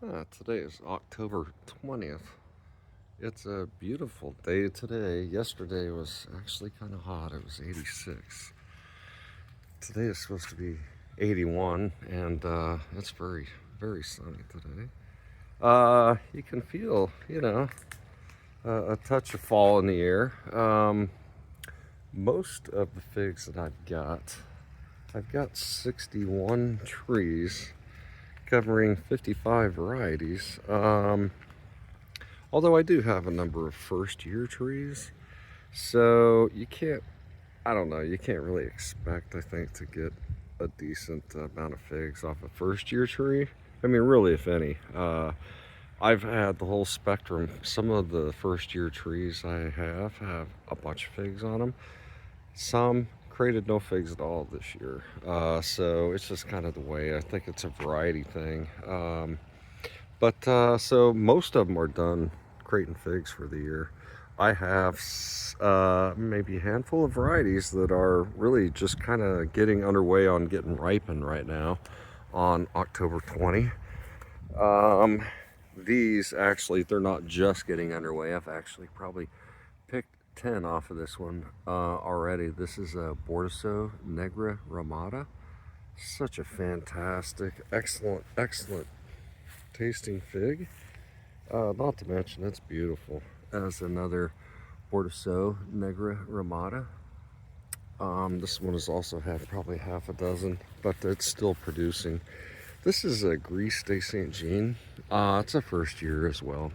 Today is October 20th. It's a beautiful day today. Yesterday was actually kind of hot. It was 86. Today is supposed to be 81, and it's very, very sunny today. You can feel, a touch of fall in the air. Most of the figs that I've got 61 trees covering 55 varieties. Although I do have a number of first year trees, so I don't know, you can't really expect, I think, to get a decent amount of figs off a first year tree. I mean, really, if any. I've had the whole spectrum. Some of the first year trees I have a bunch of figs on them. Some created no figs at all this year. So it's just kind of the way. I think it's a variety thing. So most of them are done creating figs for the year. I have maybe a handful of varieties that are really just kind of getting underway on getting ripened right now on October 20. These actually, they're not just getting underway. I've actually probably picked 10 off of this one already. This is a Bordeaux Negra Ramada. Such a fantastic, excellent tasting fig. Not to mention it's beautiful. As another Bordeaux Negra Ramada. This one has also had probably half a dozen, but it's still producing. This is a Gris de Saint Jean. It's a first year as well.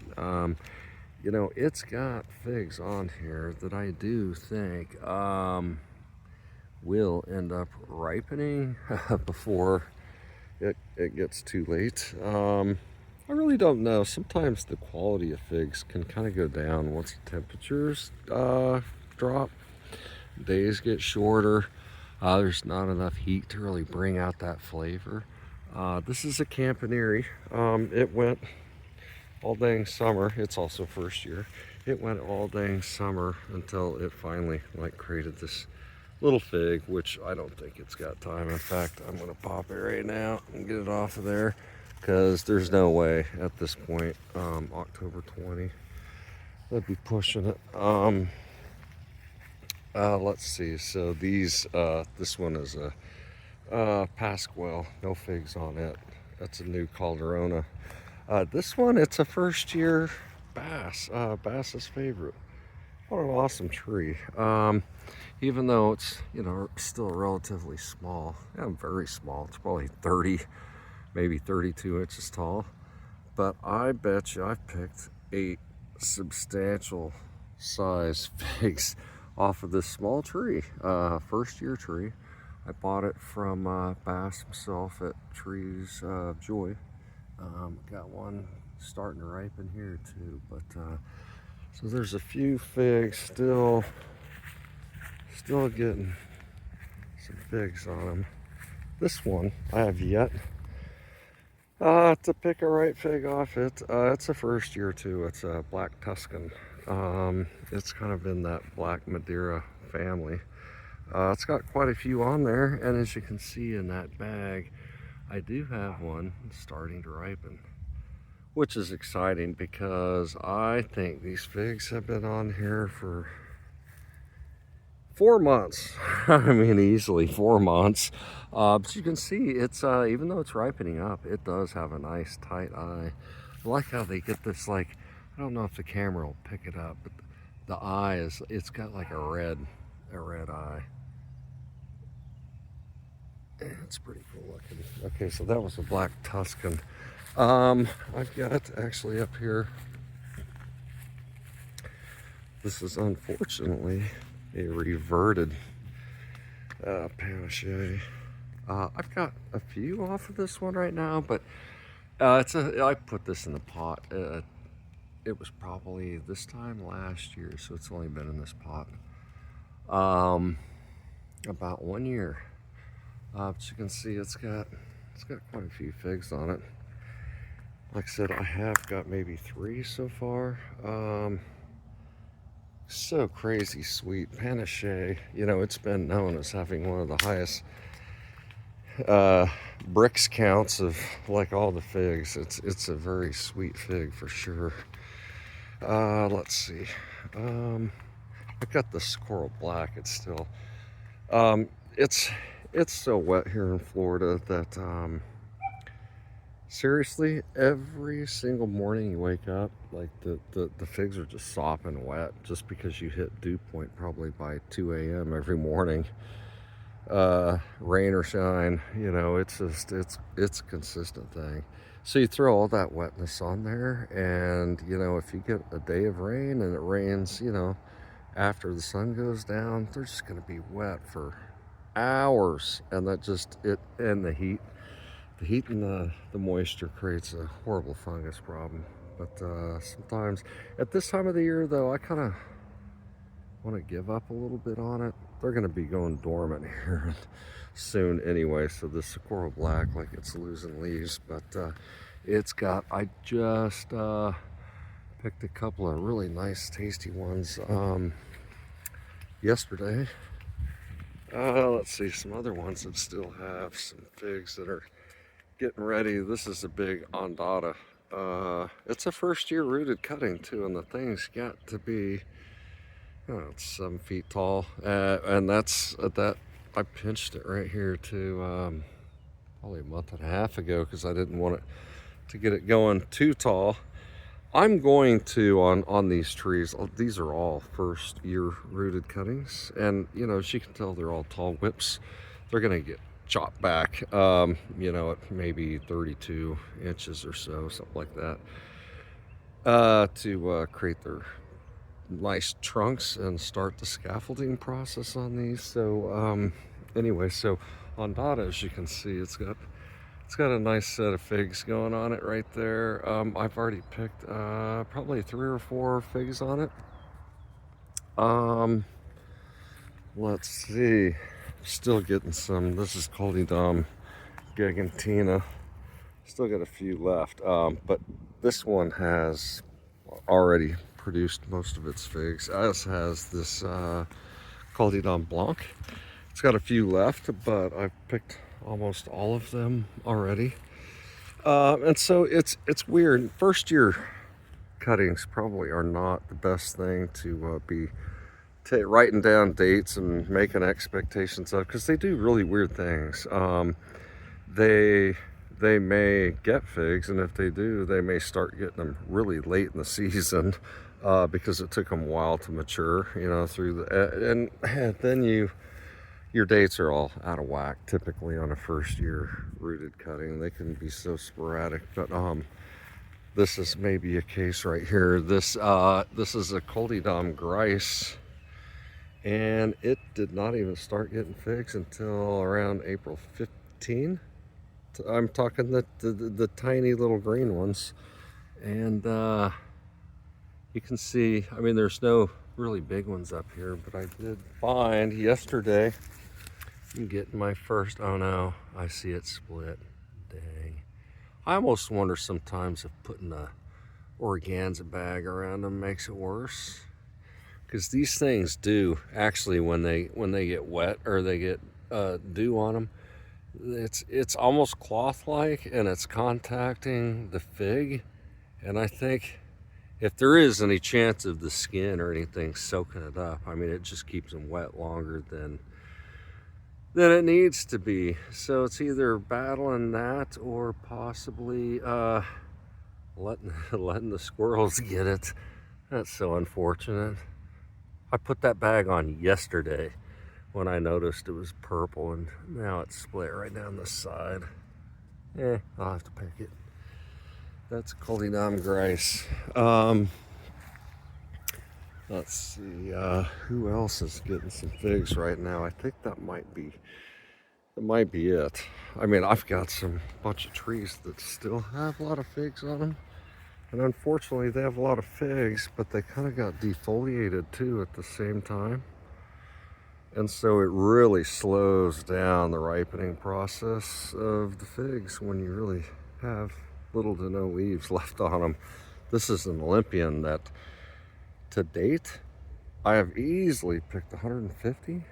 It's got figs on here that I do think will end up ripening before it gets too late. I really don't know. Sometimes the quality of figs can kind of go down once the temperatures drop. Days get shorter. There's not enough heat to really bring out that flavor. This is a Campaneri. It went all dang summer. It's also first year. It went all dang summer until it finally created this little fig, which I don't think it's got time. In fact, I'm gonna pop it right now and get it off of there, because there's no way at this point, October 20, they'd be pushing it. Let's see. So this one is a Pasquale, no figs on it. That's a new Calderona. This one, it's a first year bass, Bass's favorite. What an awesome tree. Even though it's, still relatively small, very small. It's probably 30, maybe 32 inches tall. But I bet you I've picked 8 substantial size figs off of this small tree, first year tree. I bought it from Bass himself at Trees of Joy. Got one starting to ripen here too, but so there's a few figs still getting some figs on them. This one I have yet to pick a right fig off it. It's a first year too. It's a Black Tuscan. It's kind of in that Black Madeira family. It's got quite a few on there, and as you can see in that bag, I do have one starting to ripen, which is exciting because I think these figs have been on here for 4 months. I mean, easily 4 months. But you can see it's, even though it's ripening up, it does have a nice tight eye. I like how they get this, I don't know if the camera will pick it up, but the eye it's got like a red eye. It's pretty cool looking. Okay, so that was a Black Tuscan. I've got actually up here, this is unfortunately a reverted panache. I've got a few off of this one right now, but I put this in the pot. It was probably this time last year, so it's only been in this pot about 1 year. But you can see it's got quite a few figs on it. Like I said, I have got maybe 3 so far. So crazy sweet. Panache, it's been known as having one of the highest bricks counts of like all the figs. It's a very sweet fig for sure. Let's see. I've got the Squirrel Black. It's still um, it's it's so wet here in Florida that seriously, every single morning you wake up, like the figs are just sopping wet just because you hit dew point probably by 2 a.m. every morning. Rain or shine, you know, it's a consistent thing. So you throw all that wetness on there, and you know, if you get a day of rain and it rains, you know, after the sun goes down, they're just going to be wet for hours, and that just it and the heat and the moisture creates a horrible fungus problem. But sometimes at this time of the year, though, I kind of want to give up a little bit on it. They're going to be going dormant here soon anyway. So the Squirrel Black, like, it's losing leaves, but it's got. I just picked a couple of really nice, tasty ones yesterday. Let's see, some other ones that still have some figs that are getting ready. This is a big ondata. It's a first year rooted cutting too, and the thing's got to be, oh, it's 7 feet tall. And that's that. I pinched it right here to probably a month and a half ago because I didn't want it to get it going too tall. I'm going to on these trees. These are all first year rooted cuttings, and you know, as you can tell, they're all tall whips. They're gonna get chopped back, you know, at maybe 32 inches or so, something like that, to create their nice trunks and start the scaffolding process on these. So anyway, so on Dada, as you can see, it's got a nice set of figs going on it right there. I've already picked probably 3 or 4 figs on it. Let's see. Still getting some. This is Coleodom gigantina. Still got a few left. But this one has already produced most of its figs, as has this Coleodom blanc. It's got a few left, but I've picked almost all of them already. And so it's weird. First year cuttings probably are not the best thing to be writing down dates and making expectations of, because they do really weird things. They may get figs, and if they do, they may start getting them really late in the season because it took them a while to mature, you know, through the and then your dates are all out of whack typically on a first year rooted cutting. They can be so sporadic, but this is maybe a case right here. This is a Coleodom Grice, and it did not even start getting figs until around April 15. I'm talking the tiny little green ones, and you can see, I mean, there's no really big ones up here, but I did find yesterday, I'm getting my first, oh no, I see it split. Dang. I almost wonder sometimes if putting a organza bag around them makes it worse, because these things do actually, when they get wet or they get dew on them, it's almost cloth-like, and it's contacting the fig. And I think if there is any chance of the skin or anything soaking it up, I mean, it just keeps them wet longer than it needs to be. So it's either battling that or possibly letting the squirrels get it. That's so unfortunate. I put that bag on yesterday when I noticed it was purple, and now it's split right down the side. I'll have to pick it. That's Coleodom Grice. Let's see, who else is getting some figs right now? I think that might be it. I mean, I've got some bunch of trees that still have a lot of figs on them, and unfortunately they have a lot of figs, but they kind of got defoliated too at the same time. And so it really slows down the ripening process of the figs when you really have little to no leaves left on them. This is an Olympian that, to date, I have easily picked 150,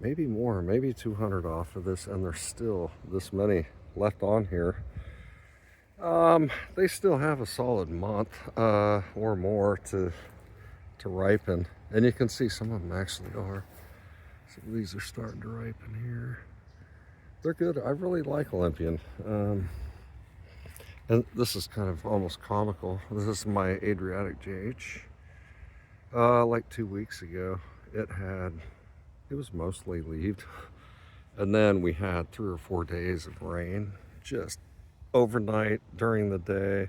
maybe more, maybe 200 off of this, and there's still this many left on here. They still have a solid month or more to ripen, and you can see some of them actually are. Some of these are starting to ripen here. They're good. I really like Olympian. And this is kind of almost comical. This is my Adriatic JH. Like 2 weeks ago, it was mostly leaved. And then we had 3 or 4 days of rain, just overnight during the day.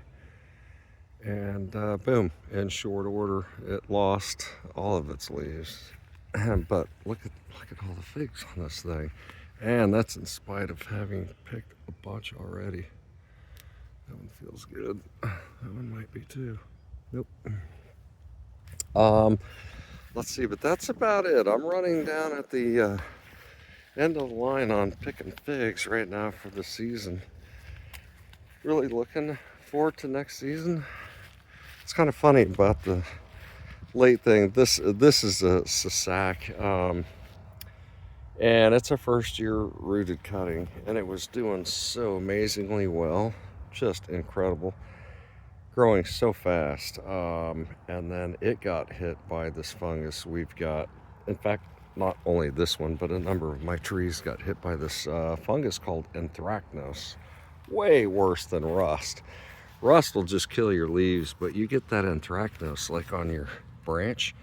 And boom, in short order, it lost all of its leaves. But look at all the figs on this thing. And that's in spite of having picked a bunch already. That one feels good. That one might be too. Nope. Let's see, but that's about it. I'm running down at the end of the line on picking figs right now for the season. Really looking forward to next season. It's kind of funny about the late thing. This is a sack, and it's a first year rooted cutting, and it was doing so amazingly well, just incredible, growing so fast. And then it got hit by this fungus we've got. In fact, not only this one, but a number of my trees got hit by this fungus called anthracnose. Way worse than rust. Rust will just kill your leaves, but you get that anthracnose like on your branch,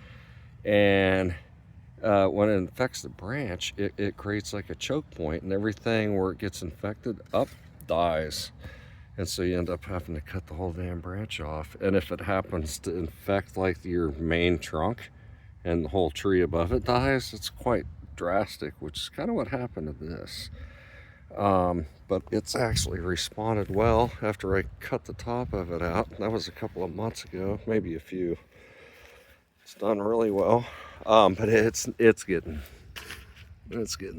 and when it infects the branch, it creates like a choke point, and everything where it gets infected up dies. And so you end up having to cut the whole damn branch off. And if it happens to infect like your main trunk and the whole tree above it dies, it's quite drastic, which is kind of what happened to this. But it's actually responded well after I cut the top of it out. That was a couple of months ago, maybe a few. It's done really well. But it's getting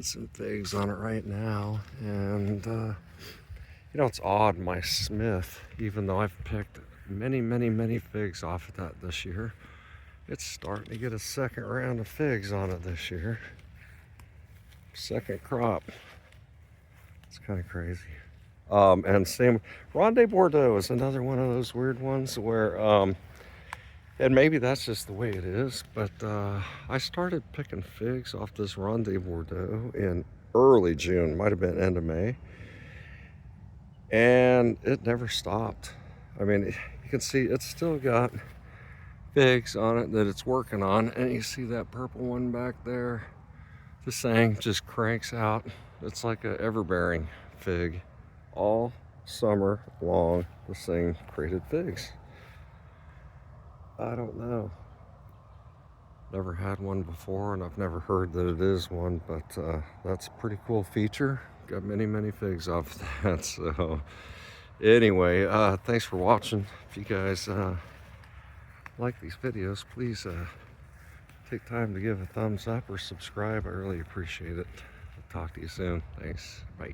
some figs on it right now. And you know, it's odd, my Smith, even though I've picked many figs off of that this year, it's starting to get a second round of figs on it this year. Second crop. It's kind of crazy. And same, Ronde Bordeaux is another one of those weird ones where, and maybe that's just the way it is, but I started picking figs off this Ronde Bordeaux in early June, might have been end of May, and it never stopped. I mean, you can see it's still got figs on it that it's working on, and you see that purple one back there. This thing just cranks out. It's like an ever-bearing fig. All summer long, this thing created figs. I don't know. Never had one before, and I've never heard that it is one, but that's a pretty cool feature. Got many figs off that. So anyway, thanks for watching. If you guys like these videos, please take time to give a thumbs up or subscribe. I really appreciate it. I'll talk to you soon. Thanks. Bye.